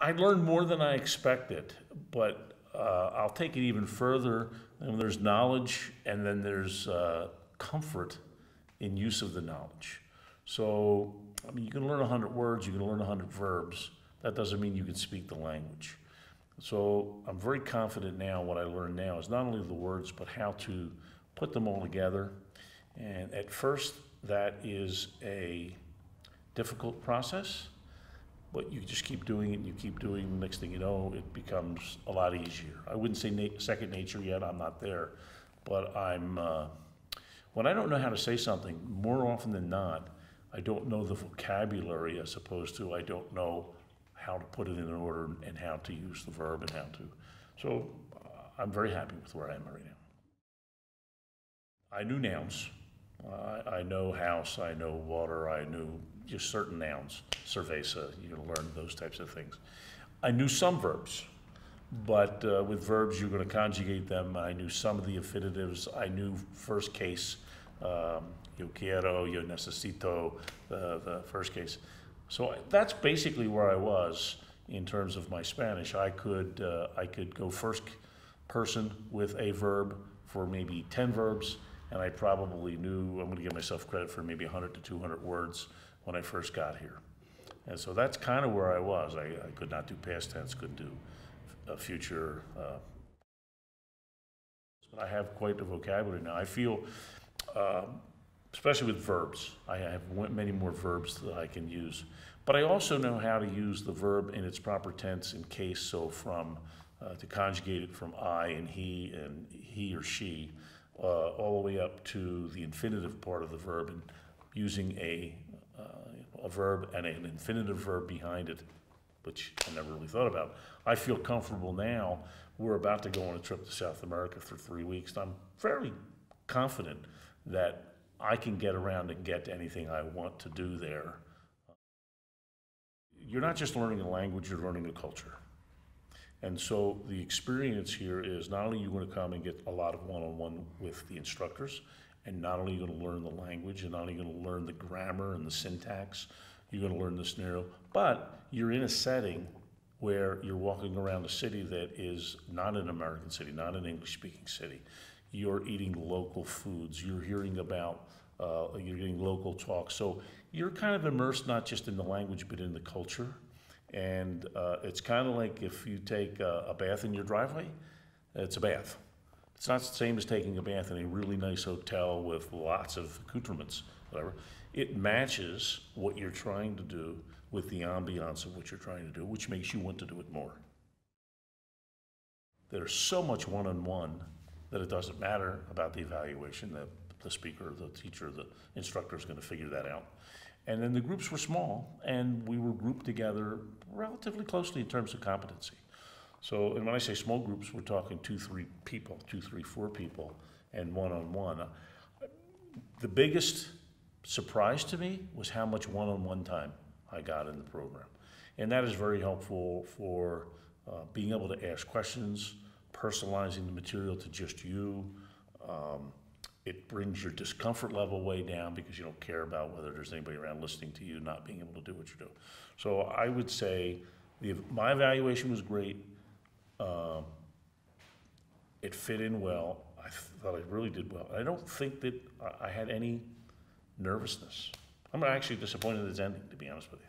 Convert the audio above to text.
I learned more than I expected, but I'll take it even further. And there's knowledge, and then there's comfort in use of the knowledge. So, I mean, you can learn 100 words, you can learn 100 verbs. That doesn't mean you can speak the language. So I'm very confident now. What I learn now is not only the words, but how to put them all together. And at first, that is a difficult process, but you just keep doing it, and you keep doing it. Next thing you know, it becomes a lot easier. I wouldn't say second nature yet, I'm not there, but when I don't know how to say something, more often than not, I don't know the vocabulary as opposed to I don't know how to put it in order and how to use the verb and how to. So I'm very happy with where I am right now. I knew nouns. I know house, I know water, I knew just certain nouns. Cerveza, you're gonna learn those types of things. I knew some verbs, but with verbs you're gonna conjugate them. I knew some of the infinitives. I knew first case, yo quiero, yo necesito, the first case. So that's basically where I was in terms of my Spanish. I could go first person with a verb for maybe 10 verbs, and I probably knew, I'm gonna give myself credit for maybe 100 to 200 words when I first got here. And so that's kind of where I was. I could not do past tense, couldn't do future, but I have quite a vocabulary now. I feel, especially with verbs, I have many more verbs that I can use. But I also know how to use the verb in its proper tense in case, so from, to conjugate it from I and he or she, all the way up to the infinitive part of the verb, and using a verb and an infinitive verb behind it, which I never really thought about. I feel comfortable now. We're about to go on a trip to South America for 3 weeks. I'm fairly confident that I can get around and get to anything I want to do there. You're not just learning a language, you're learning a culture. And so the experience here is not only you're going to come and get a lot of one-on-one with the instructors, and not only are you going to learn the language, and not only are you going to learn the grammar and the syntax, you're going to learn the scenario, but you're in a setting where you're walking around a city that is not an American city, not an English-speaking city. You're eating local foods, you're hearing about, you're getting local talk. So you're kind of immersed not just in the language, but in the culture. And it's kind of like if you take a bath in your driveway, it's a bath. It's not the same as taking a bath in a really nice hotel with lots of accoutrements, whatever. It matches what you're trying to do with the ambiance of what you're trying to do, which makes you want to do it more. There's so much one-on-one that it doesn't matter about the evaluation. The speaker, the teacher, the instructor is going to figure that out. And then the groups were small, and we were grouped together relatively closely in terms of competency. So, and when I say small groups, we're talking 2, 3 people, 2, 3, 4 people, and one-on-one. The biggest surprise to me was how much one-on-one time I got in the program. And that is very helpful for being able to ask questions, personalizing the material to just you. It brings your discomfort level way down because you don't care about whether there's anybody around listening to you, not being able to do what you do. So I would say my evaluation was great. It fit in well. I thought I really did well. I don't think that I had any nervousness. I'm actually disappointed it's ending, to be honest with you.